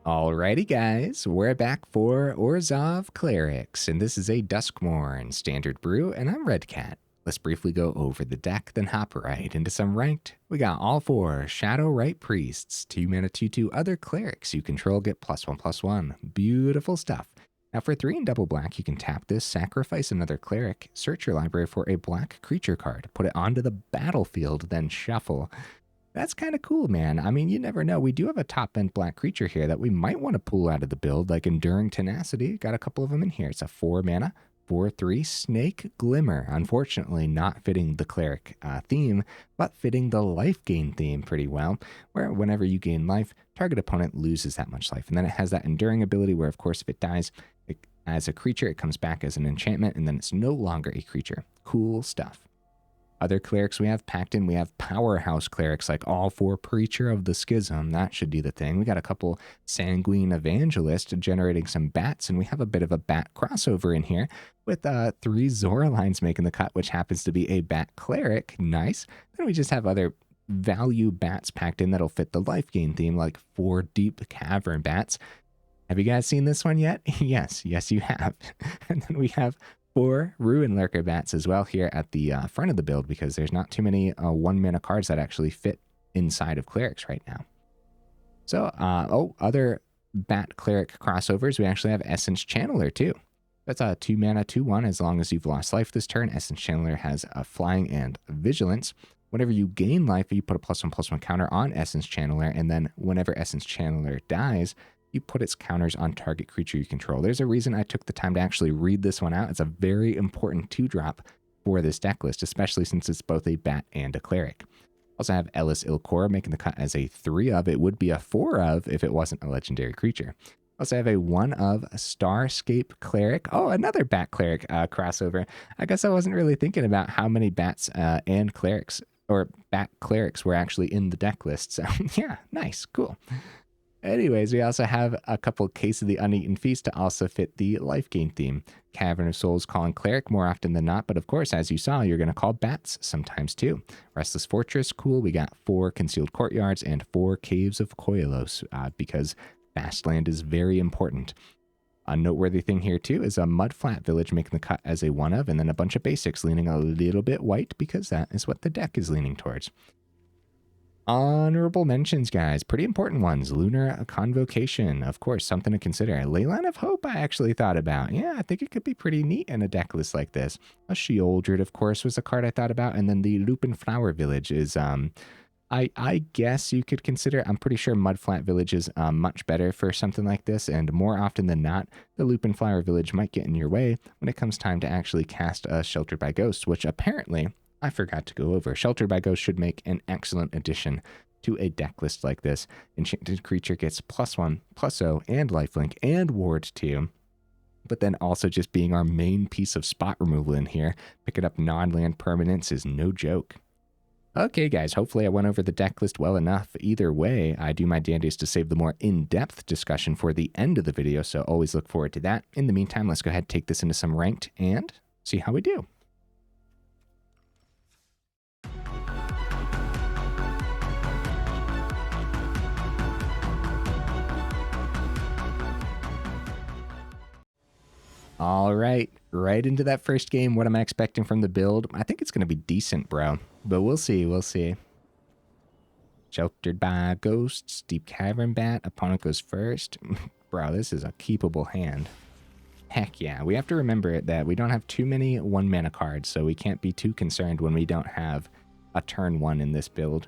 Alrighty guys, we're back for Orzhov Clerics, and this is a Duskmourn standard brew, and I'm Redcat. Let's briefly go over the deck, then hop right into some ranked. We got all four Shadow-Rite Priests, 2 mana 2/2 other clerics you control get +1/+1. Beautiful stuff. Now for 3 and double black, you can tap this, sacrifice another cleric, search your library for a black creature card, put it onto the battlefield, then shuffle. That's kind of cool, man. I mean, you never know. We do have a top-end black creature here that we might want to pull out of the build, like Enduring Tenacity. Got a couple of them in here. It's a 4 mana, 4/3 Snake Glimmer. Unfortunately, not fitting the cleric theme, but fitting the Lifegain theme pretty well, where whenever you gain life, target opponent loses that much life. And then it has that Enduring ability where, of course, if it dies, as a creature, it comes back as an enchantment, and then it's no longer a creature. Cool stuff. Other clerics we have packed in, we have powerhouse clerics like all 4 Preacher of the Schism. That should do the thing. We got a couple Sanguine Evangelist generating some bats, and we have a bit of a bat crossover in here with 3 Zoralines making the cut, which happens to be a bat cleric. Nice. Then we just have other value bats packed in that'll fit the Lifegain theme, like 4 Deep-Cavern Bats. Have you guys seen this one yet? Yes, you have. And then we have 4 Ruin-Lurker Bats as well here at the front of the build, because there's not too many 1 mana cards that actually fit inside of clerics right now. So, other bat cleric crossovers, we actually have Essence Channeler too. That's a 2 mana 2/1. As long as you've lost life this turn, Essence Channeler has a flying and vigilance. Whenever you gain life, you put a +1/+1 counter on Essence Channeler, and then whenever Essence Channeler dies, you put its counters on target creature you control. There's a reason I took the time to actually read this one out. It's a very important 2-drop for this deck list, especially since it's both a bat and a cleric. Also have Elas il-Kor making the cut as a 3 of. It would be a 4 of if it wasn't a legendary creature. Also have a 1 of Starscape Cleric. Oh, another bat cleric crossover. I guess I wasn't really thinking about how many bats and clerics, or bat clerics, were actually in the deck list. So yeah, nice, cool. Anyways, we also have a couple Case of the Uneaten Feast to also fit the Lifegain theme. Cavern of Souls calling cleric more often than not, but of course, as you saw, you're going to call bats sometimes too. Restless Fortress, cool. We got 4 Concealed Courtyards and 4 Caves of Koilos, because Fastland is very important. A noteworthy thing here too is a Mudflat Village making the cut as a 1 of, and then a bunch of basics leaning a little bit white, because that is what the deck is leaning towards. Honorable mentions, guys. Pretty important ones. Lunar Convocation, of course, something to consider. Leyline of Hope, I actually thought about. Yeah, I think it could be pretty neat in a deck list like this. A Sheoldred, of course, was a card I thought about. And then the Lupin Flower Village is, I guess you could consider. I'm pretty sure Mudflat Village is much better for something like this. And more often than not, the Lupin Flower Village might get in your way when it comes time to actually cast a Sheltered by Ghosts, which apparently I forgot to go over. Sheltered by Ghost should make an excellent addition to a deck list like this. Enchanted creature gets +1/+0 and lifelink and ward 2. But then also just being our main piece of spot removal in here, picking up non-land permanents is no joke. Okay, guys, hopefully I went over the deck list well enough. Either way, I do my dandiest to save the more in-depth discussion for the end of the video, so always look forward to that. In the meantime, let's go ahead and take this into some ranked and see how we do. All right into that first game. What am I expecting from the build? I think it's going to be decent, bro. But we'll see. Sheltered by Ghosts, Deep-Cavern Bat. Opponent goes first. Bro, this is a keepable hand. Heck yeah. We have to remember that we don't have too many 1 mana cards, so we can't be too concerned when we don't have a turn 1 in this build.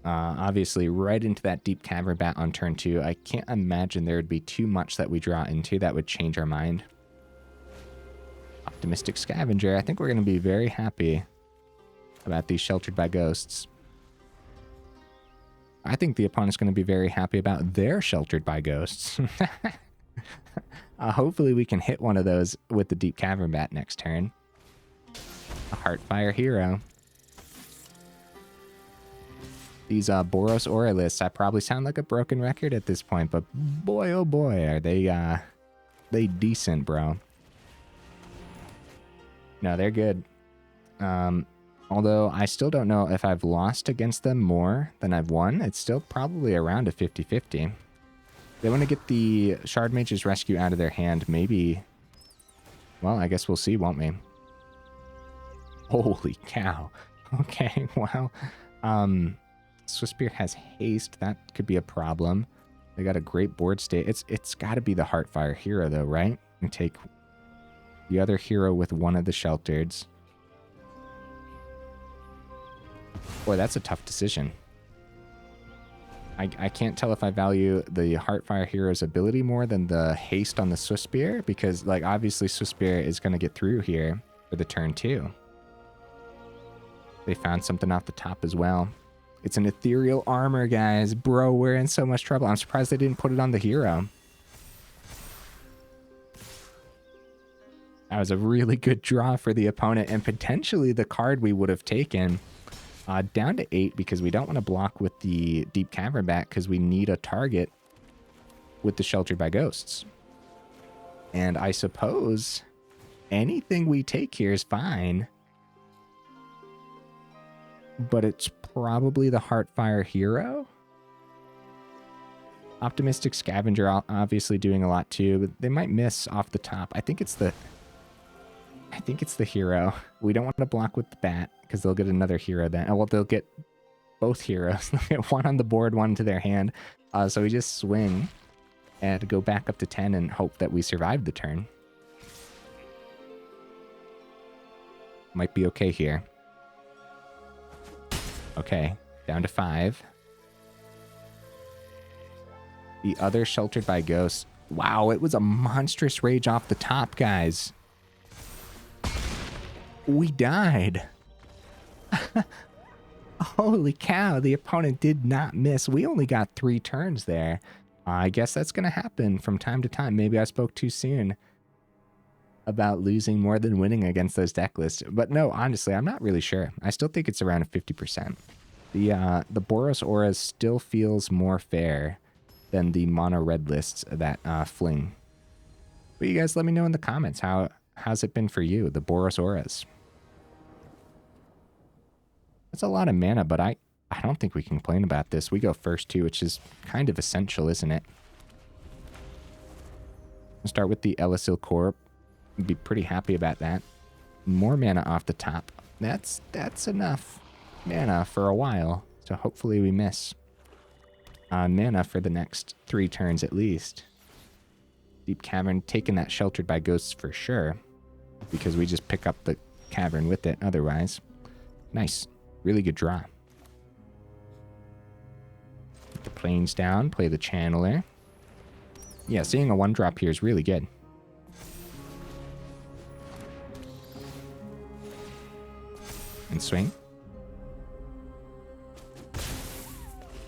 Obviously, right into that Deep-Cavern Bat on turn 2. I can't imagine there would be too much that we draw into that would change our mind. Optimistic Scavenger. I think we're going to be very happy about these Sheltered by Ghosts. I think the opponent's going to be very happy about their Sheltered by Ghosts. Hopefully we can hit one of those with the Deep-Cavern Bat next turn. A Heartfire Hero. These Boros Aura lists, I probably sound like a broken record at this point, but boy, oh boy, are they decent, bro. No, they're good. Although I still don't know if I've lost against them more than I've won. It's still probably around a 50-50. They want to get the Shard Mage's Rescue out of their hand. Maybe... Well, I guess we'll see, won't we? Holy cow. Okay, well... Swiftspear has haste. That could be a problem. They got a great board state. It's got to be the Heartfire hero, though, right? We take the other hero with one of the shelters. Boy, that's a tough decision. I can't tell if I value the Heartfire hero's ability more than the haste on the Swiftspear, because, like, obviously Swiftspear is going to get through here for the turn 2. They found something off the top as well. It's an ethereal armor, guys. Bro, we're in so much trouble. I'm surprised they didn't put it on the hero. That was a really good draw for the opponent, and potentially the card we would have taken down to 8, because we don't want to block with the Deep-Cavern Bat, because we need a target with the Sheltered by Ghosts. And I suppose anything we take here is fine. But it's probably the Heartfire hero. Optimistic Scavenger obviously doing a lot too, but they might miss off the top. I think it's the hero. We don't want to block with the bat because they'll get another hero then. Oh, well, they'll get both heroes. They'll get one on the board, one to their hand. So we just swing and go back up to 10 and hope that we survive the turn. Might be okay here. Okay, down to 5. The other Sheltered by Ghosts. Wow, it was a monstrous rage off the top, guys. We died. Holy cow, the opponent did not miss. We only got 3 turns there. I guess that's going to happen from time to time. Maybe I spoke too soon about losing more than winning against those deck lists. But no, honestly, I'm not really sure. I still think it's around 50%. The Boros Auras still feels more fair than the mono red lists that fling. But you guys let me know in the comments, how's it been for you, the Boros Auras? That's a lot of mana, but I don't think we can complain about this. We go first too, which is kind of essential, isn't it? We'll start with the Elas il-Kor. Be pretty happy about that. More mana off the top. That's enough mana for a while, so hopefully we miss mana for the next 3 turns at least. Deep-Cavern taking that Sheltered by Ghosts for sure, because we just pick up the cavern with it otherwise. Nice. Really good draw. Put the plains down, play the Channeler. Yeah, seeing a 1-drop here is really good. And swing.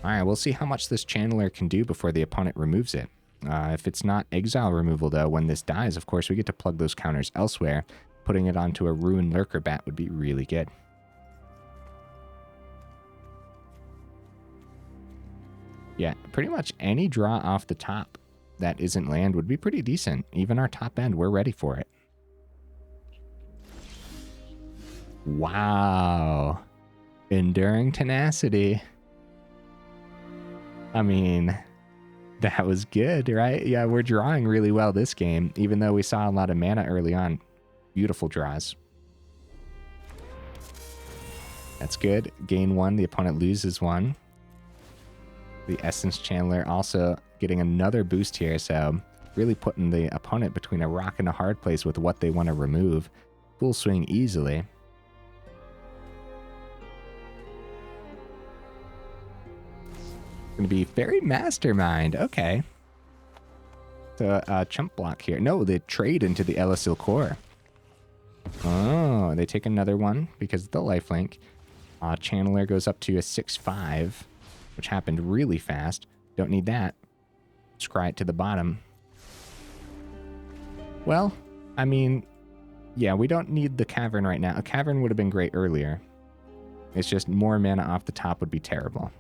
Alright, we'll see how much this Channeler can do before the opponent removes it. If it's not exile removal, though, when this dies, of course, we get to plug those counters elsewhere. Putting it onto a Ruin-Lurker Bat would be really good. Yeah, pretty much any draw off the top that isn't land would be pretty decent. Even our top end, we're ready for it. Wow. Enduring Tenacity. I mean, that was good, right? Yeah, we're drawing really well this game, even though we saw a lot of mana early on. Beautiful draws. That's good. Gain 1, the opponent loses 1. The Essence Channeler also getting another boost here, so really putting the opponent between a rock and a hard place with what they want to remove. Full swing easily. Going to be very mastermind. Okay. So chump block here. No, they trade into the Elas il-Kor. Oh, they take another one because of the lifelink. Channeler goes up to a 6/5, which happened really fast. Don't need that. Scry it to the bottom. Well, I mean, yeah, we don't need the cavern right now. A cavern would have been great earlier. It's just more mana off the top would be terrible.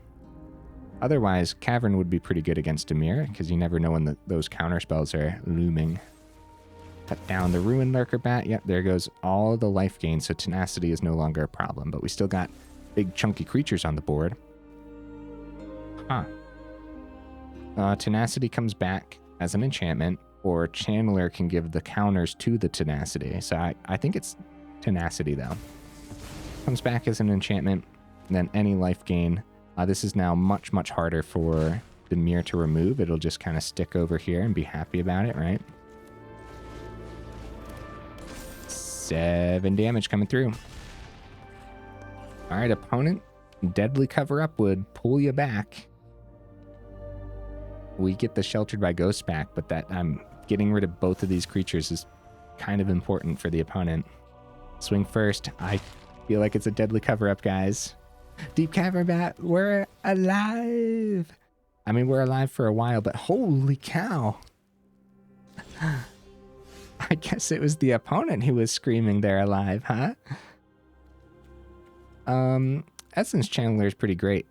Otherwise, cavern would be pretty good against Dimir, because you never know when those counter spells are looming. Cut down the Ruin-Lurker Bat. Yep, there goes all the life gain, so Tenacity is no longer a problem. But we still got big chunky creatures on the board. Huh. Tenacity comes back as an enchantment, or Channeler can give the counters to the Tenacity. So I think it's Tenacity, though. Comes back as an enchantment, then any life gain. This is now much, much harder for Dimir to remove. It'll just kind of stick over here and be happy about it, right? 7 damage coming through. All right, opponent. Deadly Cover-Up would pull you back. We get the Sheltered by Ghosts back, but that getting rid of both of these creatures is kind of important for the opponent. Swing first. I feel like it's a Deadly Cover-Up, guys. Deep-Cavern Bat, we're alive. I mean, we're alive for a while, but holy cow. I guess it was the opponent who was screaming they're alive, huh? Essence Channeler is pretty great.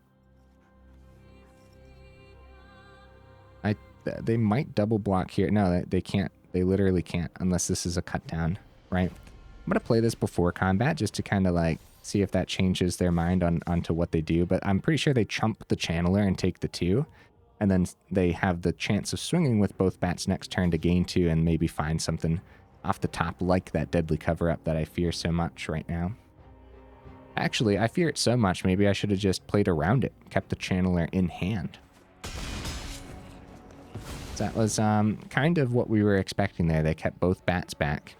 They might double block here. No, they can't. They literally can't unless this is a cut down, right? I'm going to play this before combat just to kind of like see if that changes their mind onto what they do. But I'm pretty sure they chump the Channeler and take the 2. And then they have the chance of swinging with both bats next turn to gain 2 and maybe find something off the top like that Deadly Cover-Up that I fear so much right now. Actually, I fear it so much, maybe I should have just played around it, kept the Channeler in hand. That was kind of what we were expecting there. They kept both bats back.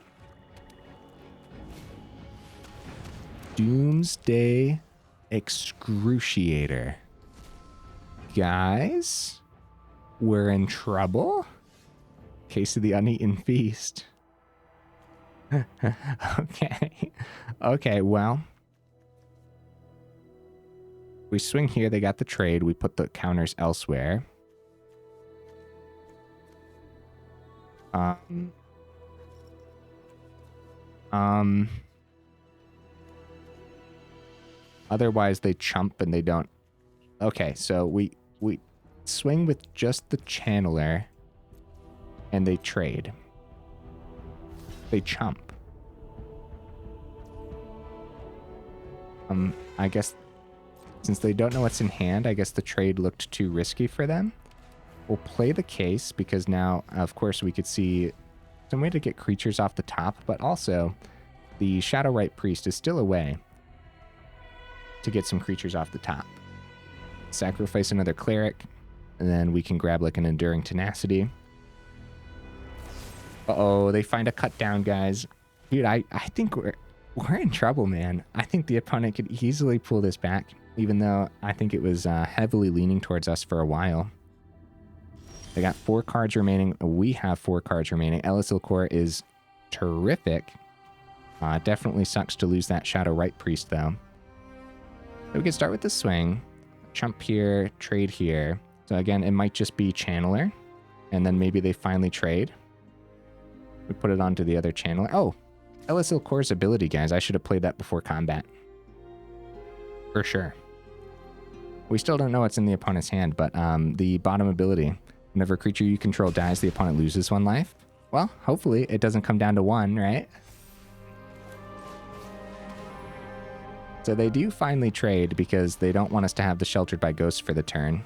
Doomsday Excruciator. Guys, we're in trouble. Case of the Uneaten Feast. Okay. Okay, well. We swing here. They got the trade. We put the counters elsewhere. Otherwise they chump and they don't. Okay, so we swing with just the Channeler and they trade. They chump. I guess since they don't know what's in hand, I guess the trade looked too risky for them. We'll play the case because now, of course, we could see some way to get creatures off the top, but also the Shadow-Rite Priest is still a way to get some creatures off the top. Sacrifice another Cleric, and then we can grab like an Enduring Tenacity. Uh-oh, they find a cut down, guys. Dude, I think we're in trouble, man. I think the opponent could easily pull this back, even though I think it was heavily leaning towards us for a while. They got 4 cards remaining. We have 4 cards remaining. Elas il-Kor is terrific. Definitely sucks to lose that Shadow-Rite Priest, though. So we can start with the swing. Chump here, trade here. So again, it might just be Channeler. And then maybe they finally trade. We put it onto the other Channeler. Oh, Elas il-Kor's ability, guys. I should have played that before combat. For sure. We still don't know what's in the opponent's hand, but the bottom ability... Whenever a creature you control dies, the opponent loses 1 life. Well, hopefully it doesn't come down to 1, right? So they do finally trade because they don't want us to have the Sheltered by Ghosts for the turn.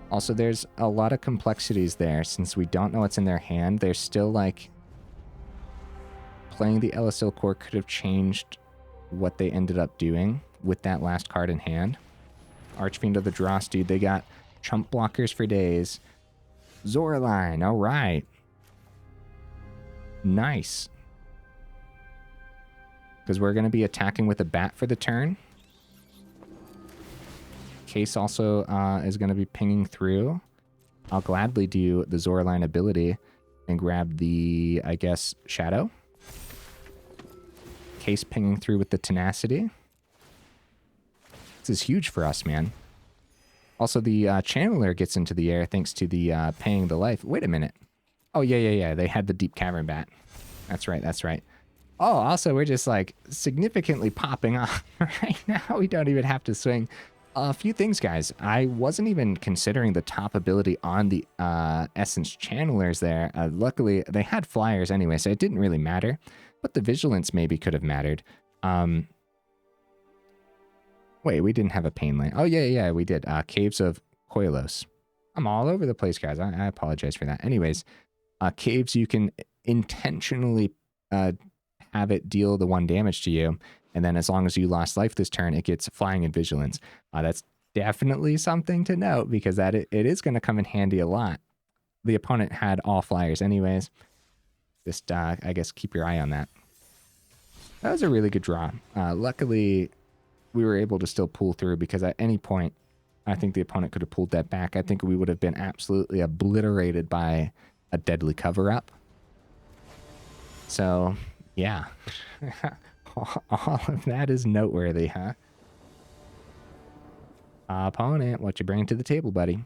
Also, there's a lot of complexities there. Since we don't know what's in their hand, they're still like... Playing the Elas il-Kor could have changed what they ended up doing with that last card in hand. Archfiend of the Dross, dude. They got chump blockers for days. Zoraline, all right. Nice. Because we're going to be attacking with a bat for the turn. Case also is going to be pinging through. I'll gladly do the Zoraline ability and grab the, I guess, Shadow. Case pinging through with the Tenacity. This is huge for us, man. Also, the Channeler gets into the air thanks to the paying the life. Wait a minute. Oh, yeah. They had the Deep-Cavern Bat. That's right, that's right. Oh, also, we're just, like, significantly popping off right now. We don't even have to swing. A few things, guys. I wasn't even considering the top ability on the Essence Channelers there. Luckily, they had flyers anyway, so it didn't really matter. But the Vigilance maybe could have mattered. Wait, we didn't have a Pain Land. Oh, yeah, we did. Caves of Koilos. I'm all over the place, guys. I apologize for that. Anyways, caves, you can intentionally have it deal the 1 damage to you. And then as long as you lost life this turn, it gets Flying and Vigilance. That's definitely something to note because it is going to come in handy a lot. The opponent had all flyers anyways. Just, I guess, keep your eye on that. That was a really good draw. Luckily, we were able to still pull through because at any point, I think the opponent could have pulled that back. I think we would have been absolutely obliterated by a deadly cover-up. So, yeah. All of that is noteworthy, huh? Opponent, what you bring to the table, buddy?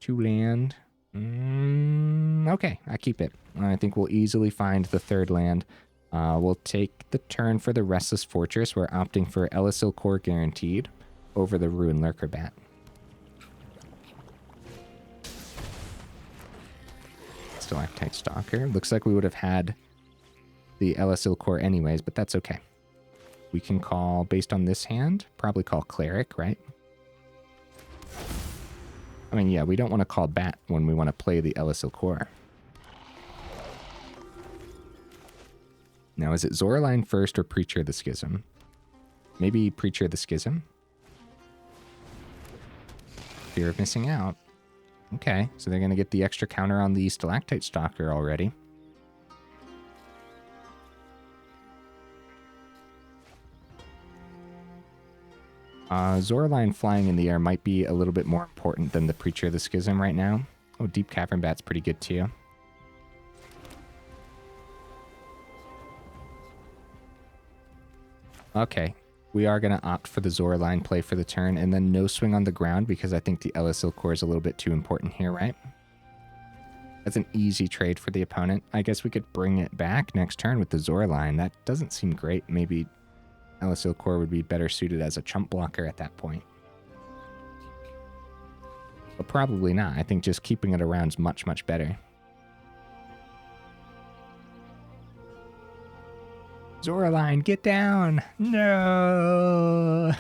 2 land. Okay, I keep it. I think we'll easily find the 3rd land. We'll take the turn for the Restless Fortress. We're opting for il-Kor guaranteed over the Ruin-Lurker Bat. Stalactite Stalker. Looks like we would have had the il-Kor anyways, but that's okay. We can call, based on this hand, probably call Cleric, right? I mean, yeah, we don't want to call Bat when we want to play the il-Kor. Now, is it Zoraline first or Preacher of the Schism? Maybe Preacher of the Schism? Fear of missing out. Okay, so they're going to get the extra counter on the Stalactite Stalker already. Zoraline flying in the air might be a little bit more important than the Preacher of the Schism right now. Oh, Deep-Cavern Bat's pretty good too. Okay, we are going to opt for the Zoraline play for the turn, and then no swing on the ground because I think the il-Kor is a little bit too important here, right? That's an easy trade for the opponent. I guess we could bring it back next turn with the Zoraline. That doesn't seem great. Maybe il-Kor would be better suited as a chump blocker at that point. But probably not. I think just keeping it around is much, much better. Zoraline, get down! No!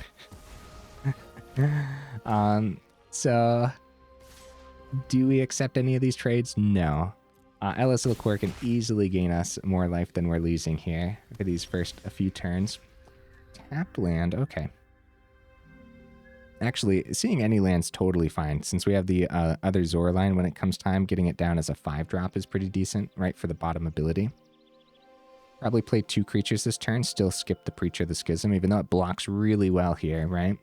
So, do we accept any of these trades? No. il-Kor can easily gain us more life than we're losing here for these first a few turns. Tap land, okay. Actually, seeing any land's totally fine. Since we have the other Zoraline, when it comes time, getting it down as a 5-drop is pretty decent, right, for the bottom ability. Probably play 2 creatures this turn, still skip the Preacher of the Schism, even though it blocks really well here, right?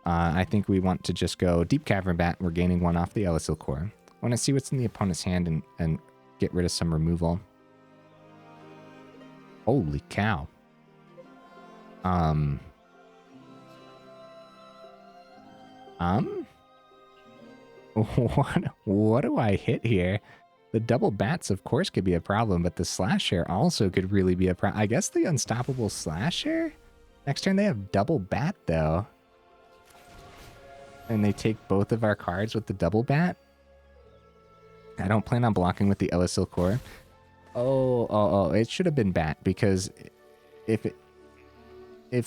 I think we want to just go Deep-Cavern Bat. We're gaining 1 off the il-Kor. I want to see what's in the opponent's hand and get rid of some removal. Holy cow. What do I hit here? The double bats, of course, could be a problem, but the Slasher also could really be a problem. I guess the Unstoppable Slasher? Next turn they have double bat, though. And they take both of our cards with the double bat? I don't plan on blocking with the il-Kor. Oh, it should have been bat, because if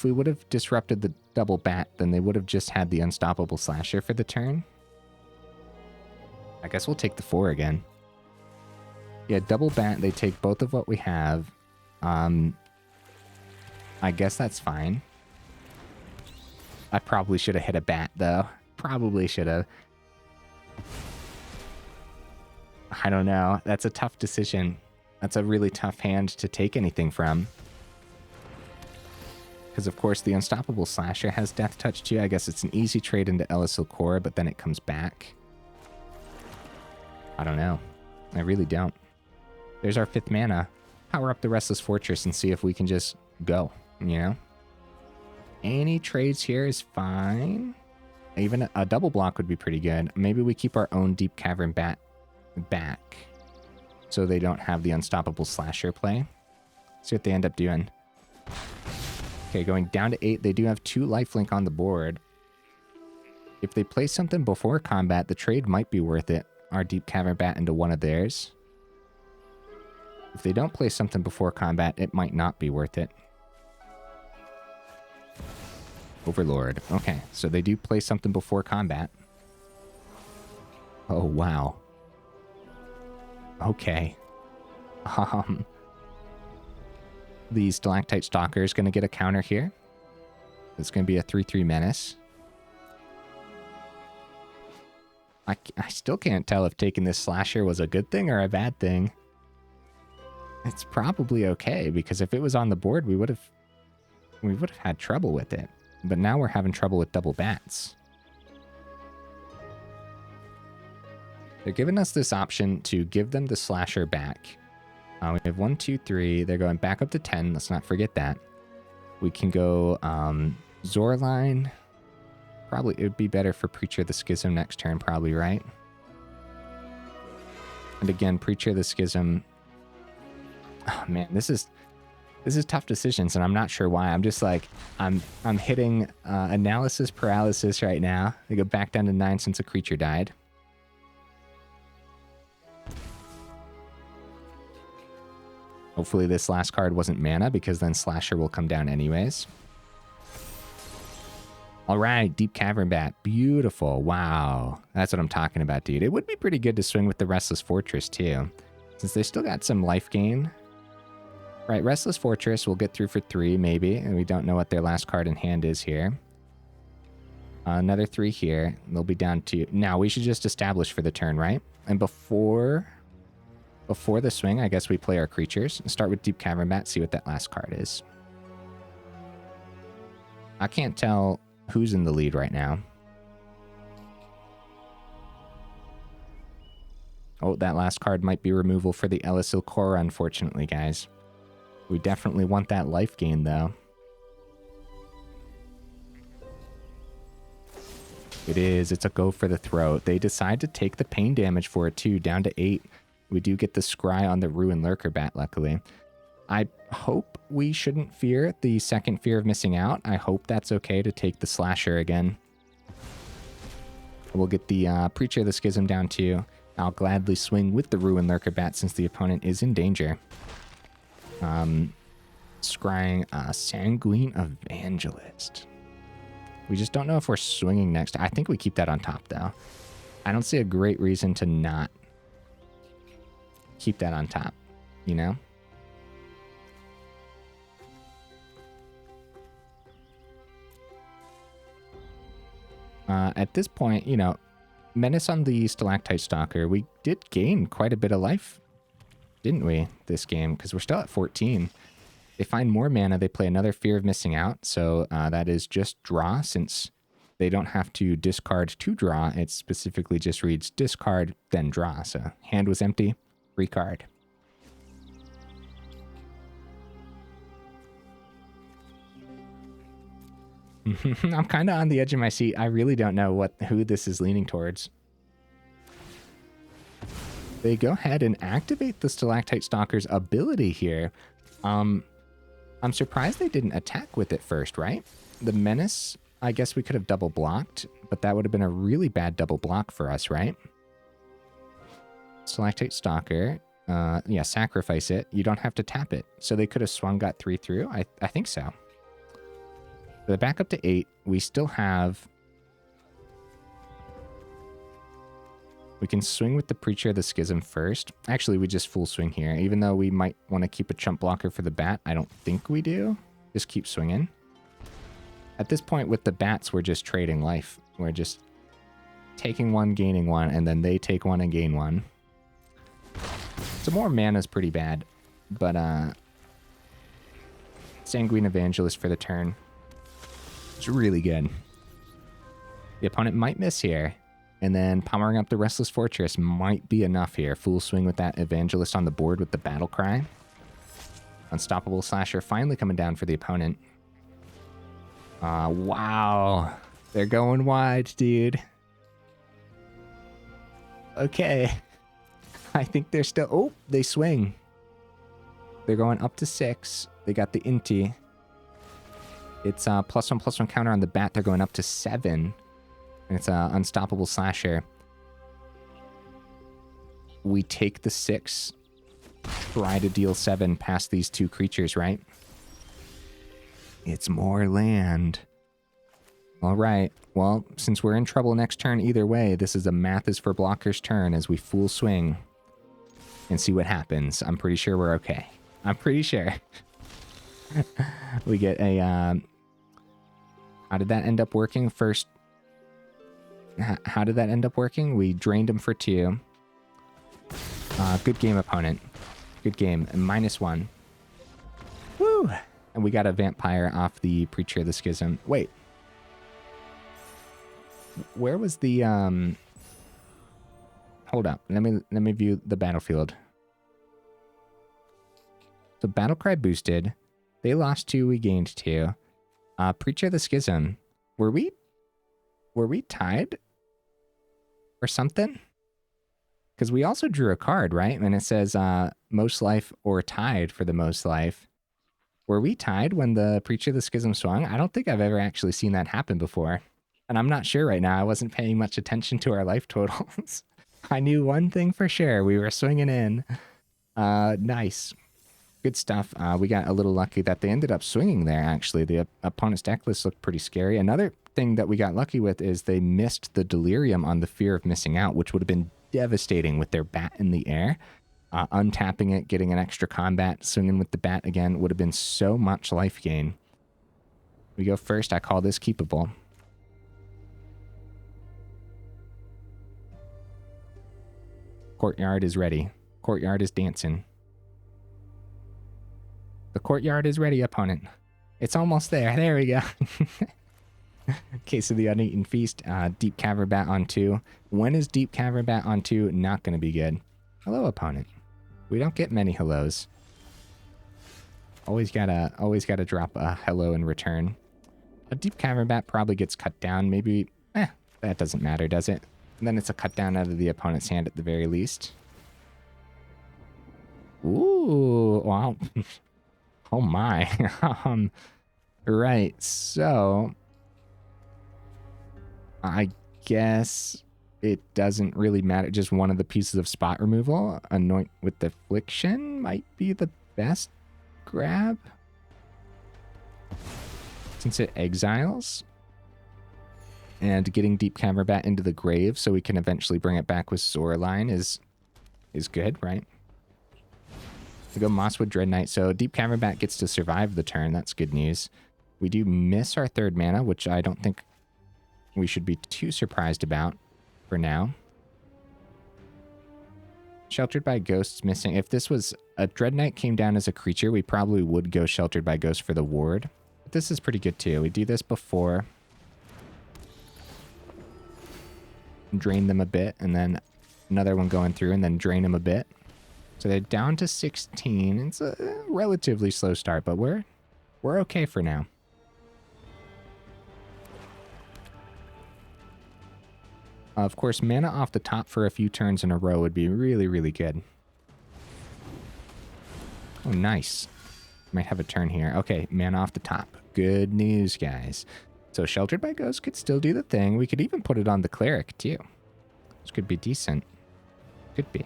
we would have disrupted the double bat, then they would have just had the Unstoppable Slasher for the turn. I guess we'll take the 4 again. Yeah, double bat, they take both of what we have. I guess that's fine. I probably should have hit a bat, though. Probably should have. I don't know. That's a tough decision. That's a really tough hand to take anything from. Because, of course, the Unstoppable Slasher has Death Touch, too. I guess it's an easy trade into il-Kor, but then it comes back. I don't know. I really don't. There's our 5th mana. Power up the Restless Fortress and see if we can just go, you know? Any trades here is fine. Even a double block would be pretty good. Maybe we keep our own Deep-Cavern Bat back so they don't have the Unstoppable Slasher play. See what they end up doing. Okay, going down to 8. They do have 2 lifelink on the board. If they play something before combat, the trade might be worth it. Our Deep-Cavern Bat into one of theirs. If they don't play something before combat, it might not be worth it. Overlord. Okay, so they do play something before combat. Oh, wow. Okay. The Stalactite Stalker is going to get a counter here. It's going to be a 3/3 menace. I still can't tell if taking this slasher was a good thing or a bad thing. It's probably okay, because if it was on the board, we would have had trouble with it. But now we're having trouble with double bats. They're giving us this option to give them the slasher back. We have 1, 2, 3. They're going back up to 10. Let's not forget that. We can go Zoraline. Probably it would be better for Preacher of the Schism next turn, probably, right? And again, Preacher of the Schism. Oh man, this is tough decisions, and I'm not sure why. I'm just like I'm hitting analysis paralysis right now. I go back down to 9 since a creature died. Hopefully this last card wasn't mana, because then Slasher will come down anyways. All right, Deep-Cavern Bat. Beautiful. Wow. That's what I'm talking about, dude. It would be pretty good to swing with the Restless Fortress, too, since they still got some life gain. Right, Restless Fortress will get through for 3, maybe, and we don't know what their last card in hand is here. Another 3 here. They'll be down to... Now, we should just establish for the turn, right? And before the swing, I guess we play our creatures. Start with Deep-Cavern Bat, see what that last card is. I can't tell who's in the lead right now. Oh, that last card might be removal for the Elas il-Kor, unfortunately, guys. We definitely want that life gain, though. It is. It's a go for the throat. They decide to take the pain damage for it, too, down to 8. We do get the scry on the Ruin-Lurker Bat, luckily. I hope we shouldn't fear the second fear of missing out. I hope that's okay to take the slasher again. We'll get the Preacher of the Schism down too. I'll gladly swing with the Ruin-Lurker Bat since the opponent is in danger. Scrying Sanguine Evangelist. We just don't know if we're swinging next. I think we keep that on top, though. I don't see a great reason to not keep that on top, you know? At this point, you know, Menace on the Stalactite Stalker, we did gain quite a bit of life, didn't we, this game? Because we're still at 14. They find more mana, they play another Fear of Missing Out, so that is just draw, since they don't have to discard to draw. It specifically just reads discard, then draw. So hand was empty, free card. I'm kind of on the edge of my seat. I really don't know who this is leaning towards. They go ahead and activate the Stalactite Stalker's ability here. I'm surprised they didn't attack with it first, right? The Menace, I guess we could have double blocked, but that would have been a really bad double block for us, right? Stalactite Stalker, yeah, sacrifice it. You don't have to tap it. So they could have swung, got 3 through. I think so. So back up to 8. We still have... We can swing with the Preacher of the Schism first. Actually, we just full swing here. Even though we might want to keep a chump blocker for the bat, I don't think we do. Just keep swinging. At this point, with the bats, we're just trading life. We're just taking 1, gaining 1, and then they take 1 and gain 1. So more mana is pretty bad. But, Sanguine Evangelist for the turn. It's really good. The opponent might miss here. And then powering up the Restless Fortress might be enough here. Full swing with that Evangelist on the board with the Battle Cry. Unstoppable Slasher finally coming down for the opponent. Wow. They're going wide, dude. Okay. I think they're still... Oh, they swing. They're going up to 6. They got the Inti. It's +1/+1 counter on the bat. They're going up to 7. It's an unstoppable slasher. We take the 6, try to deal 7 past these 2 creatures, right? It's more land. All right. Well, since we're in trouble next turn either way, this is a math is for blockers turn as we full swing and see what happens. I'm pretty sure we're okay. I'm pretty sure. We get a... how did that end up working? First... How did that end up working? We drained him for 2. Good game, opponent. Good game. And -1. Woo! And we got a vampire off the Preacher of the Schism. Wait. Where was the... Hold up. Let me view the battlefield. So Battlecry boosted. They lost 2, we gained 2. Preacher of the Schism. Were we tied? Or something? Because we also drew a card, right? And it says most life or tied for the most life. Were we tied when the Preacher of the Schism swung? I don't think I've ever actually seen that happen before. And I'm not sure right now. I wasn't paying much attention to our life totals. I knew one thing for sure. We were swinging in. Nice. Good stuff. We got a little lucky that they ended up swinging there, actually. The opponent's deck list looked pretty scary. Another thing that we got lucky with is they missed the Delirium on the Fear of Missing Out, which would have been devastating with their bat in the air. Untapping it, getting an extra combat, swinging with the bat again would have been so much life gain. We go first. I call this keepable. Courtyard is ready. Courtyard is dancing. The courtyard is ready, opponent. It's almost there. There we go. Case of the Uneaten Feast. Deep-Cavern Bat on 2. When is Deep-Cavern Bat on 2? Not going to be good. Hello, opponent. We don't get many hellos. Always gotta drop a hello in return. A Deep-Cavern Bat probably gets cut down. Maybe, that doesn't matter, does it? And then it's a cut down out of the opponent's hand at the very least. Ooh, wow. Oh my. Right, so I guess it doesn't really matter. Just one of the pieces of spot removal. Anoint with Affliction might be the best grab, since it exiles. And getting Deep-Cavern Bat into the grave so we can eventually bring it back with Zoraline is good, right? We go Mosswood Dread Knight, so Deep-Cavern Bat gets to survive the turn. That's good news. We do miss our 3rd mana, which I don't think we should be too surprised about for now. Sheltered by Ghosts missing. If this was a Dread Knight came down as a creature, we probably would go Sheltered by Ghost for the ward. But this is pretty good too. We do this before. Drain them a bit, and then another one going through, and then drain them a bit. So they're down to 16. It's a relatively slow start, but we're okay for now. Of course, mana off the top for a few turns in a row would be really, really good. Oh, nice. Might have a turn here. Okay, mana off the top. Good news, guys. So Sheltered by Ghost could still do the thing. We could even put it on the Cleric, too. This could be decent. Could be.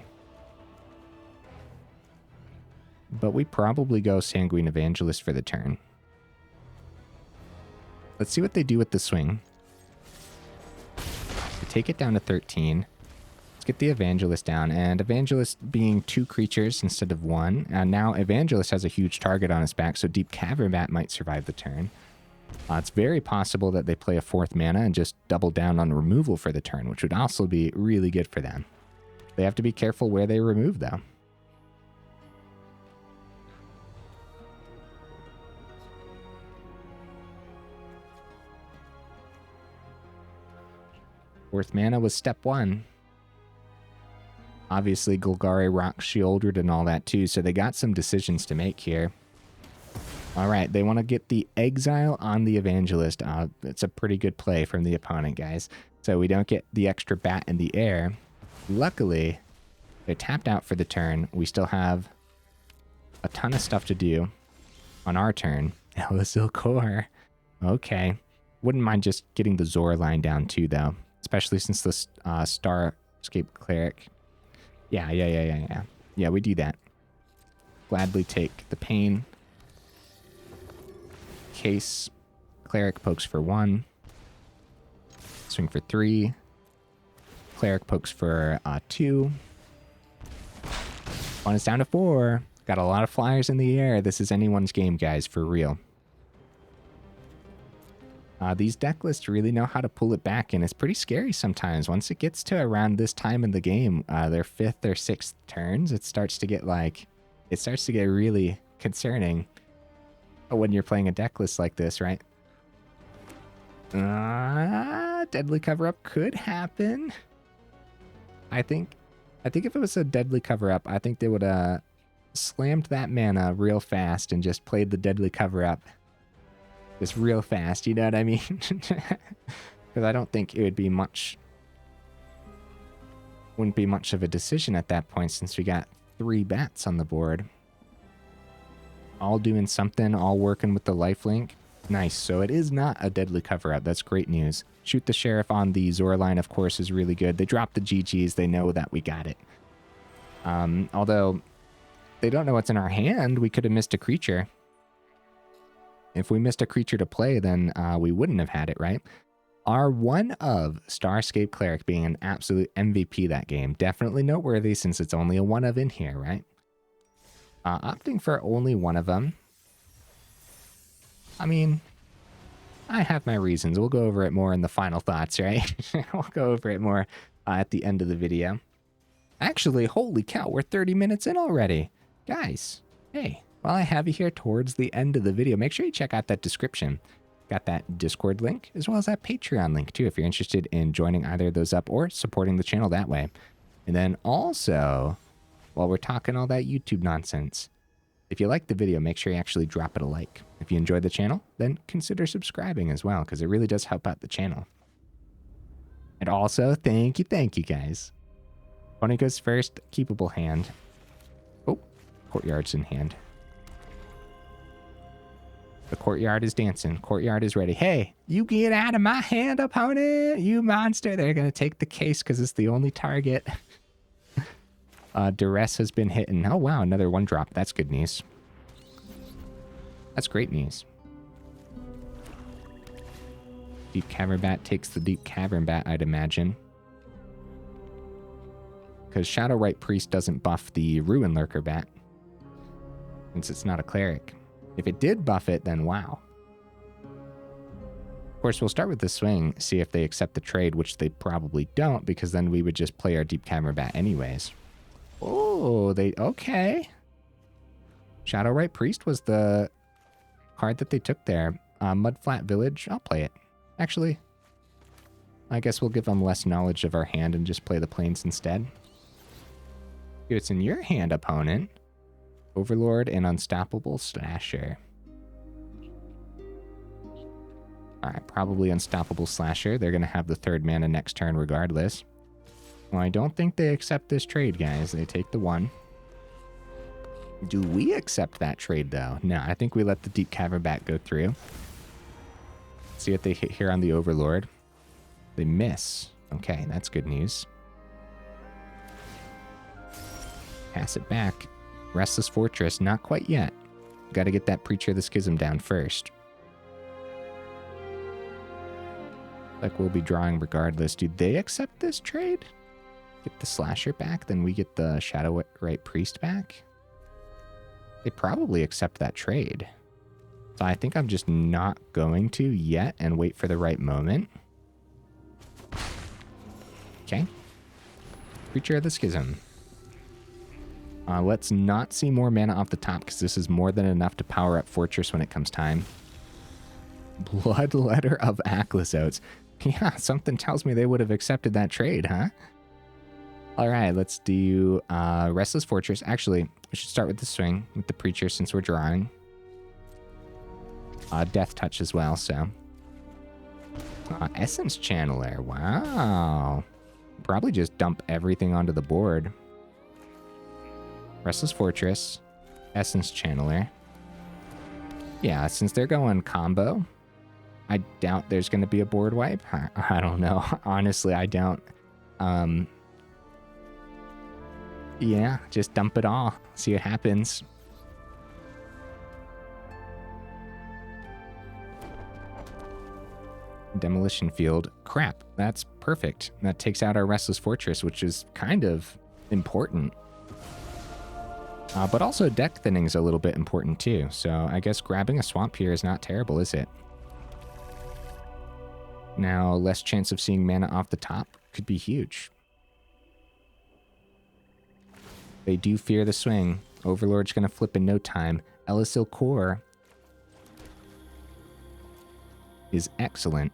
But we probably go Sanguine Evangelist for the turn. Let's see what they do with the swing. We take it down to 13. Let's get the Evangelist down. And Evangelist being 2 creatures instead of 1. And now Evangelist has a huge target on his back, so Deep-Cavern Bat might survive the turn. It's very possible that they play a 4th mana and just double down on removal for the turn, which would also be really good for them. They have to be careful where they remove, though. Fourth mana was step 1. Obviously, Golgari, Rock, Sheoldred, and all that too, so they got some decisions to make here. All right, they want to get the exile on the Evangelist. It's a pretty good play from the opponent, guys. So we don't get the extra bat in the air. Luckily, they're tapped out for the turn. We still have a ton of stuff to do on our turn. Elas il-Kor. Okay. Wouldn't mind just getting the Zoraline down too, though. especially since the Starscape Cleric. Yeah. Yeah, we do that. Gladly take the pain. Case. Cleric pokes for 1. Swing for 3. Cleric pokes for 2. 1 is down to 4. Got a lot of flyers in the air. This is anyone's game, guys, for real. These deck lists really know how to pull it back, and it's pretty scary sometimes. Once it gets to around this time in the game, their 5th or 6th turns, it starts to get really concerning when you're playing a deck list like this, right? Deadly cover-up could happen. I think if it was a deadly cover-up, I think they would have slammed that mana real fast and just played the deadly cover-up just real fast, you know what I mean? Because I don't think it would be much... Wouldn't be much of a decision at that point since we got 3 bats on the board. All doing something, all working with the lifelink. Nice, so it is not a deadly cover-up. That's great news. Shoot the Sheriff on the Zoraline, of course, is really good. They drop the GGs. They know that we got it. Although, they don't know what's in our hand. We could have missed a creature. If we missed a creature to play, then we wouldn't have had it, right? Our one of Starscape Cleric being an absolute MVP that game. Definitely noteworthy since it's only a one of in here, right? Opting for only one of them. I mean, I have my reasons. We'll go over it more in the final thoughts, right? We'll go over it more at the end of the video. Actually, holy cow, we're 30 minutes in already. Guys, hey, while I have you here towards the end of the video, make sure you check out that description. Got that Discord link, as well as that Patreon link, too, if you're interested in joining either of those up or supporting the channel that way. And then also, while we're talking all that YouTube nonsense, if you like the video, make sure you actually drop it a like. If you enjoyed the channel, then consider subscribing as well, because it really does help out the channel. And also, thank you guys. Opponent goes first, keepable hand. Oh, Courtyard's in hand. The Courtyard is dancing. Courtyard is ready. Hey, you get out of my hand, opponent, you monster. They're going to take the case because it's the only target. Duress has been hidden. Oh, wow, another 1-drop. That's good news. That's great news. Deep-Cavern Bat takes the Deep-Cavern Bat, I'd imagine. Because Shadow-Rite Priest doesn't buff the Ruin-Lurker Bat, since it's not a cleric. If it did buff it, then wow. Of course, we'll start with the swing, see if they accept the trade, which they probably don't, because then we would just play our Deep-Cavern Bat anyways. Oh, okay. Shadow-Rite Priest was the card that they took there. Mudflat Village, I'll play it. Actually, I guess we'll give them less knowledge of our hand and just play the plains instead. It's in your hand, opponent. Overlord and Unstoppable Slasher. Alright, probably Unstoppable Slasher. They're going to have the 3rd mana next turn regardless. Well, I don't think they accept this trade, guys. They take the 1. Do we accept that trade, though? No, I think we let the Deep-Cavern Bat go through. See if they hit here on the Overlord. They miss. Okay, that's good news. Pass it back. Restless Fortress, not quite yet. Got to get that Preacher of the Schism down first. Like we'll be drawing regardless. Do they accept this trade? Get the Slasher back, then we get the Shadow-Rite Priest back? They probably accept that trade. So I think I'm just not going to yet and wait for the right moment. Okay. Preacher of the Schism. Let's not see more mana off the top because this is more than enough to power up Fortress when it comes time. Bloodletter of Aklisotes. Yeah, something tells me they would have accepted that trade, huh? All right, let's do Restless Fortress. Actually, we should start with the swing with the Preacher since we're drawing. Death Touch as well, so. Essence Channeler, wow. Probably just dump everything onto the board. Restless Fortress, Essence Channeler. Yeah, since they're going combo, I doubt there's going to be a board wipe. I don't know. Honestly, I don't. Yeah, just dump it all. See what happens. Demolition field. Crap, that's perfect. That takes out our Restless Fortress, which is kind of important. But also deck thinning is a little bit important too. So I guess grabbing a swamp here is not terrible, is it? Now, less chance of seeing mana off the top could be huge. They do fear the swing. Overlord's going to flip in no time. Elas il-Kor is excellent.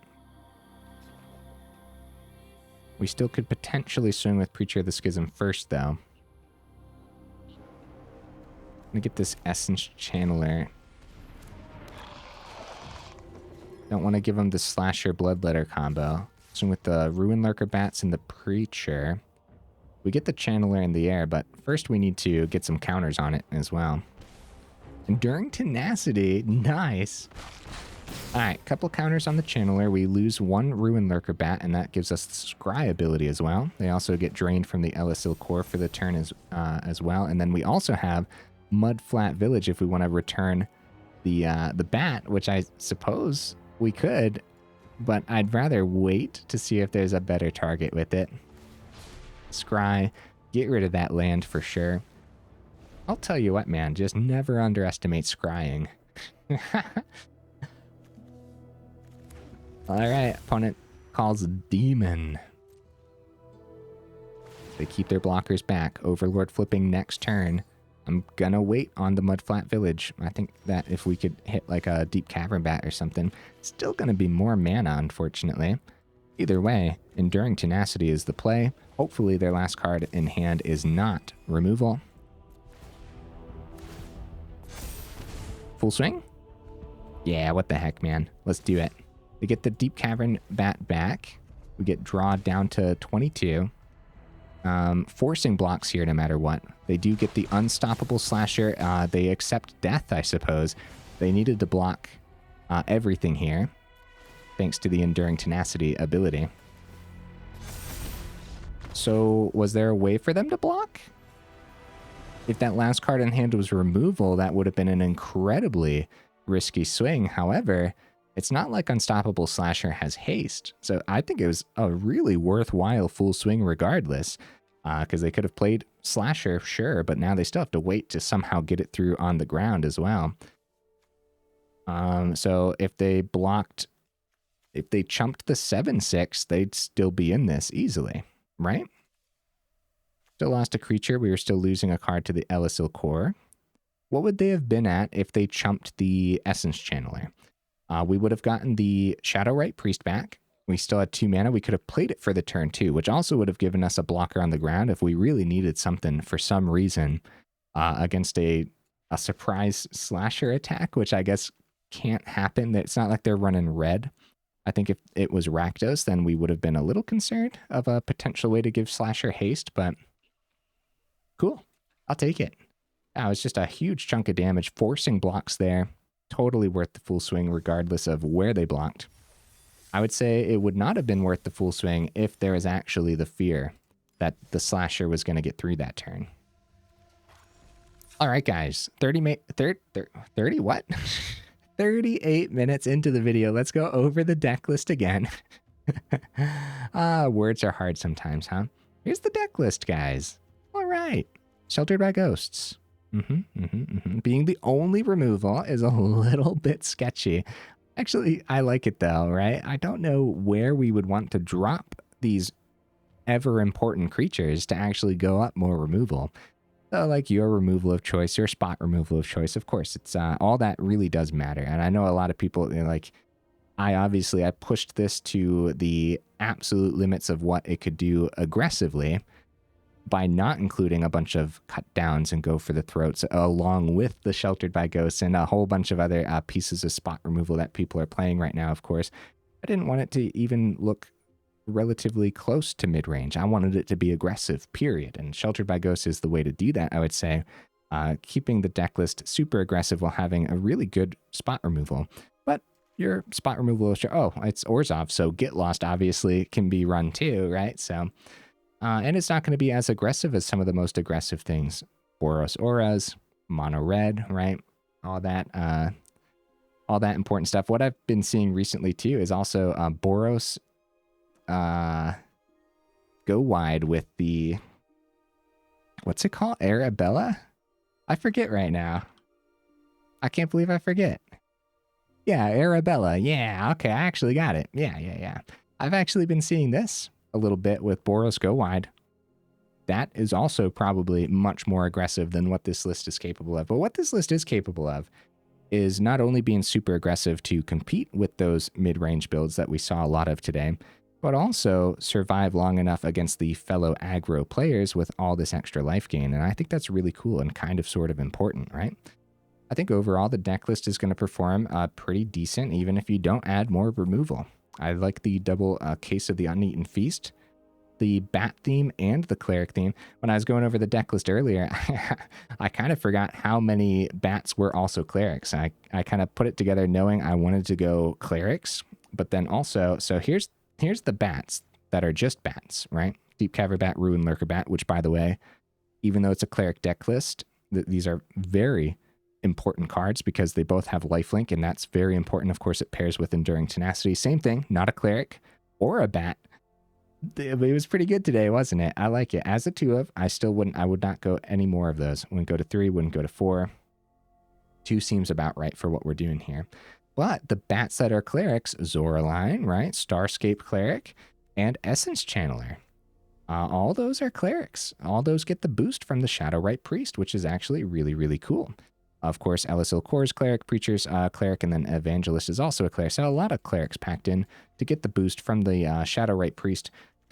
We still could potentially swing with Preacher of the Schism first, though. I'm going to get this Essence Channeler. Don't want to give him the Slasher Bloodletter combo. Swing with the Ruin-Lurker Bats and the Preacher. We get the Channeler in the air, but first we need to get some counters on it as well. Enduring Tenacity, nice. Alright, couple counters on the Channeler. We lose one Ruin-Lurker Bat, and that gives us the Scry ability as well. They also get drained from the Elas il-Kor for the turn as well. And then we also have Mudflat Village if we want to return the Bat, which I suppose we could, but I'd rather wait to see if there's a better target with it. Scry, get rid of that land for sure. I'll tell you what, man, just never underestimate scrying. Alright, opponent calls Demon. They keep their blockers back. Overlord flipping next turn. I'm gonna wait on the Mudflat Village. I think that if we could hit like a Deep-Cavern Bat or something, still gonna be more mana, unfortunately. Either way, Enduring Tenacity is the play. Hopefully their last card in hand is not removal. Full swing? Yeah, what the heck, man. Let's do it. We get the Deep-Cavern Bat back. We get draw down to 22. Forcing blocks here no matter what. They do get the Unstoppable Slasher. They accept death, I suppose. They needed to block everything here, thanks to the Enduring Tenacity ability. So, was there a way for them to block? If that last card in hand was removal, that would have been an incredibly risky swing. However, it's not like Unstoppable Slasher has haste. So I think it was a really worthwhile full swing regardless, because they could have played Slasher, sure, but now they still have to wait to somehow get it through on the ground as well. So if they blocked, if they chumped the 7/6, they'd still be in this easily, right? Still lost a creature. We were still losing a card to the Elas il-Kor. What would they have been at if they chumped the Essence Channeler? We would have gotten the Shadow-Rite Priest back. We still had 2 mana. We could have played it for the turn too, which also would have given us a blocker on the ground if we really needed something for some reason against a surprise slasher attack, which I guess can't happen. It's not like they're running red. I think if it was Rakdos, then we would have been a little concerned of a potential way to give slasher haste, but cool. I'll take it. That was just a huge chunk of damage, forcing blocks there. Totally worth the full swing regardless of where they blocked. I would say it would not have been worth the full swing if there was actually the fear that the slasher was going to get through that turn. All right, guys. 30 what? 38 minutes into the video. Let's go over the deck list again. Words are hard sometimes, huh? Here's the deck list, guys. All right. Sheltered by Ghosts. Being the only removal is a little bit sketchy. Actually, I like it though, right? I don't know where we would want to drop these ever important creatures to actually go up more removal. So like your removal of choice, your spot removal of choice, of course, it's all that really does matter. And I know a lot of people, you know, like, I pushed this to the absolute limits of what it could do aggressively by not including a bunch of cut downs and go for the throats along with the Sheltered by Ghosts and a whole bunch of other pieces of spot removal that people are playing right now, of course. I didn't want it to even look relatively close to mid-range. I wanted it to be aggressive, period. And Sheltered by Ghosts is the way to do that, I would say. Keeping the deck list super aggressive while having a really good spot removal. But your spot removal will show, oh, it's Orzhov, so Get Lost obviously can be run too, right? So, and it's not going to be as aggressive as some of the most aggressive things. Boros Auras, Mono Red, right? All that important stuff. What I've been seeing recently too is also Boros go wide with the, what's it called? Arabella? I forget right now. I can't believe I forget. Yeah, Arabella. Yeah, okay, I actually got it. Yeah. I've actually been seeing this a little bit with Boros go wide. That is also probably much more aggressive than what this list is capable of. But what this list is capable of is not only being super aggressive to compete with those mid-range builds that we saw a lot of today, but also survive long enough against the fellow aggro players with all this extra life gain. And I think that's really cool and kind of sort of important, right? I think overall the deck list is going to perform pretty decent, even if you don't add more removal. I like the double Case of the Uneaten Feast, the bat theme, and the cleric theme. When I was going over the deck list earlier, I kind of forgot how many bats were also clerics. I kind of put it together knowing I wanted to go clerics, but then also, so here's the bats that are just bats, right? Deep-Cavern Bat, Ruin-Lurker Bat, which, by the way, even though it's a cleric deck list, these are very important cards because they both have lifelink, and that's very important. Of course, it pairs with Enduring Tenacity. Same thing, not a cleric or a bat. It was pretty good today, wasn't it? I like it. As a 2 of, I would not go any more of those. Wouldn't go to 3, wouldn't go to 4. 2 seems about right for what we're doing here. But the bats that are clerics, Zoraline, right? Starscape Cleric, and Essence Channeler. All those are clerics. All those get the boost from the Shadow-Rite Priest, which is actually really, really cool. Of course, Elas il-Kor's cleric, Preacher's cleric, and then Evangelist is also a cleric. So a lot of clerics packed in to get the boost from the Shadow-Rite Priest.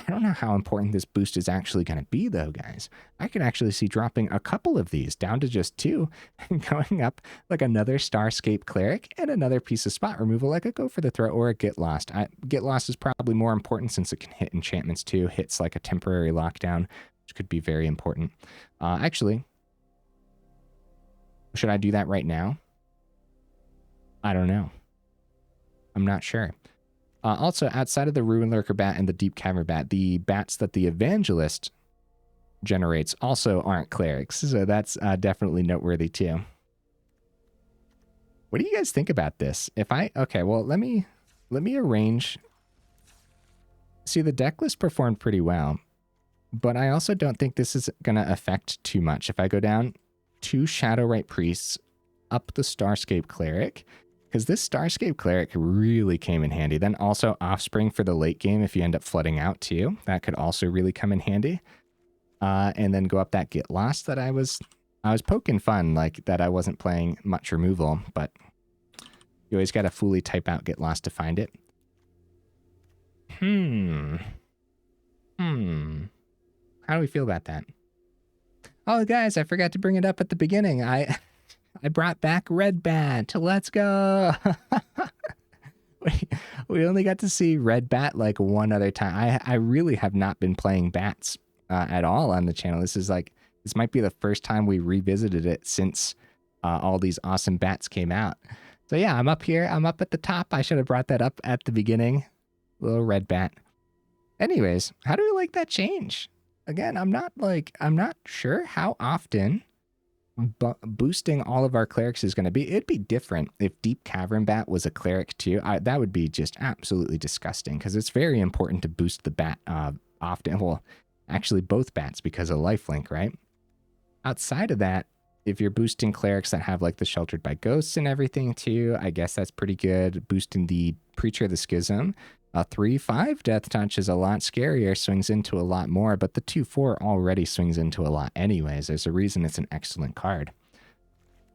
I don't know how important this boost is actually going to be, though, guys. I could actually see dropping a couple of these down to just 2 and going up like another Starscape Cleric and another piece of spot removal, like a Go for the Throat or a Get Lost. Get Lost is probably more important since it can hit enchantments too. Hits like a temporary lockdown, which could be very important. Actually, should I do that right now? I don't know. I'm not sure. Also, outside of the Ruin-Lurker Bat and the Deep-Cavern Bat, the bats that the Evangelist generates also aren't clerics, so that's definitely noteworthy too. What do you guys think about this? Okay, well, let me arrange. See, the deck list performed pretty well, but I also don't think this is going to affect too much. If I go down 2 Shadow-Rite Priests, up the Starscape Cleric, because this Starscape Cleric really came in handy. Then also Offspring for the late game if you end up flooding out too. That could also really come in handy. And then go up that Get Lost that I was poking fun, like that I wasn't playing much removal, but you always got to fully type out Get Lost to find it. How do we feel about that? Oh, guys, I forgot to bring it up at the beginning. I brought back Red Bat. Let's go. we only got to see Red Bat like one other time. I really have not been playing bats at all on the channel. This might be the first time we revisited it since all these awesome bats came out. So yeah, I'm up here. I'm up at the top. I should have brought that up at the beginning. Little Red Bat. Anyways, how do we like that change? Again, I'm not sure how often boosting all of our clerics is going to be. It'd be different if Deep-Cavern Bat was a cleric too. That would be just absolutely disgusting because it's very important to boost the bat often. Well, actually both bats because of lifelink, right? Outside of that, if you're boosting clerics that have like the Sheltered by Ghosts and everything too, I guess that's pretty good. Boosting the Preacher of the Schism. A 3/5 Death Touch is a lot scarier, swings into a lot more, but the 2/4 already swings into a lot anyways. There's a reason it's an excellent card.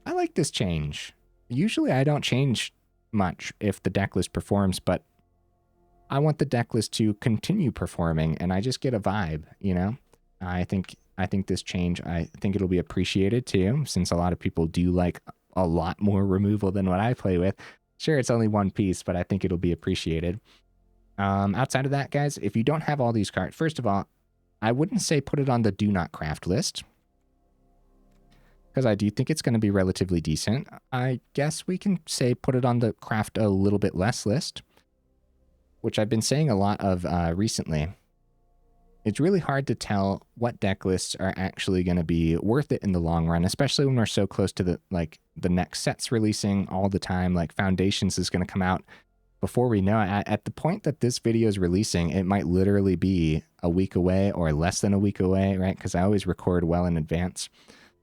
I like this change. Usually I don't change much if the deck list performs, but I want the deck list to continue performing, and I just get a vibe, you know? I think this change, I think it'll be appreciated too, since a lot of people do like a lot more removal than what I play with. Sure, it's only one piece, but I think it'll be appreciated. Outside of that, guys, if you don't have all these cards, first of all, I wouldn't say put it on the do not craft list. because I do think it's going to be relatively decent. I guess we can say put it on the craft a little bit less list, which I've been saying a lot of recently. It's really hard to tell what deck lists are actually going to be worth it in the long run, especially when we're so close to the next sets releasing all the time. Like Foundations is going to come out before we know it. At the point that this video is releasing, it might literally be a week away or less than a week away, right? Because I always record well in advance.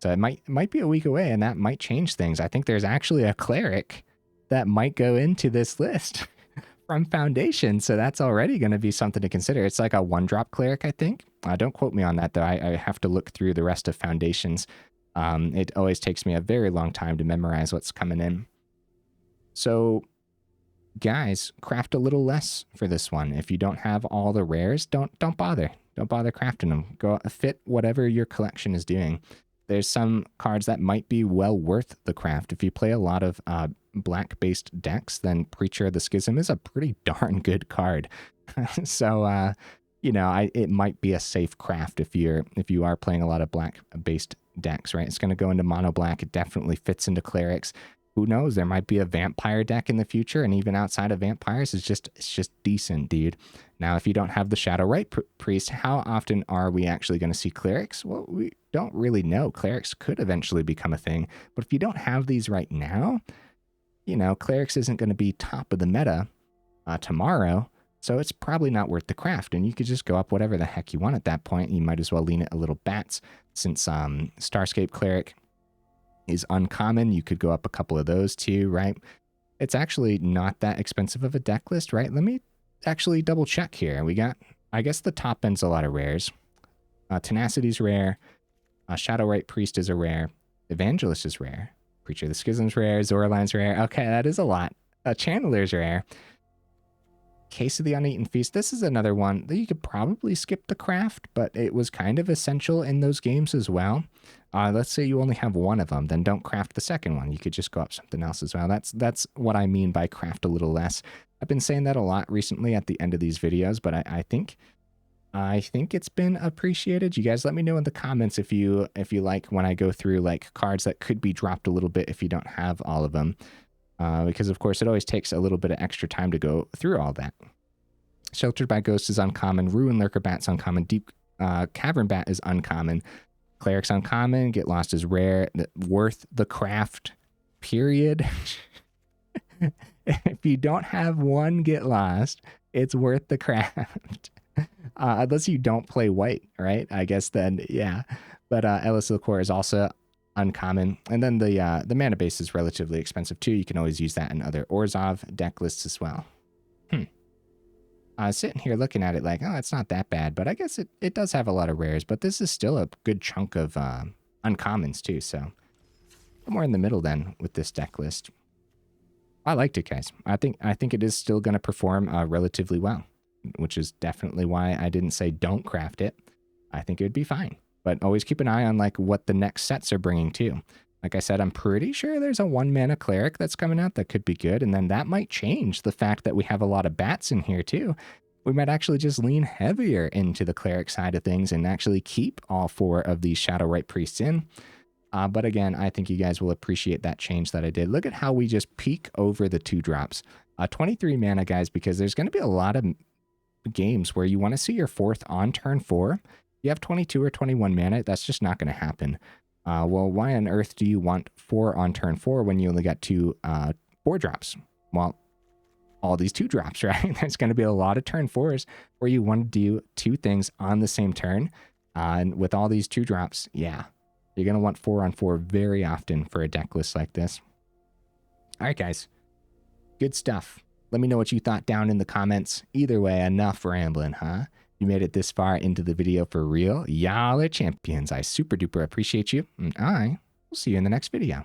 So it might be a week away, and that might change things. I think there's actually a cleric that might go into this list from Foundation, so that's already going to be something to consider. It's like a 1-drop cleric, I think. Don't quote me on that, though. I have to look through the rest of Foundations. It always takes me a very long time to memorize what's coming in. So, guys, craft a little less for this one. If you don't have all the rares, don't bother. Don't bother crafting them. Go fit whatever your collection is doing. There's some cards that might be well worth the craft. If you play a lot of black-based decks, then Preacher of the Schism is a pretty darn good card. So, you know, it might be a safe craft if you are playing a lot of black-based decks, right? It's going to go into mono-black. It definitely fits into clerics. Who knows? There might be a vampire deck in the future, and even outside of vampires, it's just decent, dude. Now, if you don't have the Shadow-Rite Priest, how often are we actually going to see clerics? Well, we don't really know. Clerics could eventually become a thing, but if you don't have these right now, you know, clerics isn't going to be top of the meta tomorrow, so it's probably not worth the craft, and you could just go up whatever the heck you want at that point. You might as well lean it a little bats, since Starscape Cleric is uncommon. You could go up a couple of those too, right? It's actually not that expensive of a deck list, right? Let me actually double check here. We got, I guess the top end's a lot of rares. Tenacity's rare. Shadow-Rite Priest is a rare. Evangelist is rare. Preacher of the Schism's rare. Zoraline's rare. Okay, that is a lot. Channeler's rare. Case of the Uneaten Feast. This is another one that you could probably skip the craft, but it was kind of essential in those games as well. Let's say you only have one of them, then don't craft the second one. You could just go up something else as well. That's what I mean by craft a little less. I've been saying that a lot recently at the end of these videos, but I think it's been appreciated. You guys let me know in the comments if you like when I go through like cards that could be dropped a little bit if you don't have all of them. Because of course it always takes a little bit of extra time to go through all that. Sheltered by Ghosts is uncommon. Ruin-Lurker Bat's uncommon. Deep-Cavern Bat is uncommon. Cleric's uncommon. Get Lost is rare. Worth the craft, period. If you don't have one Get Lost, it's worth the craft. Unless you don't play white, right? I guess then, yeah. But Elas il-Kor is also uncommon. And then the mana base is relatively expensive too. You can always use that in other Orzhov deck lists as well. Sitting here looking at it like, oh, it's not that bad, but I guess it does have a lot of rares, but this is still a good chunk of uncommons too, so somewhere in the middle then with this deck list. I liked it, guys. I think it is still going to perform relatively well, which is definitely why I didn't say don't craft it. I think it would be fine, but always keep an eye on like what the next sets are bringing too. Like I said, I'm pretty sure there's a 1-mana cleric that's coming out that could be good, and then that might change the fact that we have a lot of bats in here too. We might actually just lean heavier into the cleric side of things and actually keep all 4 of these Shadow-Rite Priests in. But again, I think you guys will appreciate that change that I did. Look at how we just peek over the 2-drops. 23 mana, guys, because there's going to be a lot of games where you want to see your 4th on turn 4. You have 22 or 21 mana, that's just not going to happen. Well, why on earth do you want 4 on turn 4 when you only got 2 4-drops? Well, all these 2-drops, right? There's going to be a lot of turn 4s where you want to do 2 things on the same turn. And with all these 2-drops, yeah, you're going to want 4 on 4 very often for a deck list like this. All right, guys. Good stuff. Let me know what you thought down in the comments. Either way, enough rambling, huh? You made it this far into the video for real. Y'all are champions. I super duper appreciate you. And I will see you in the next video.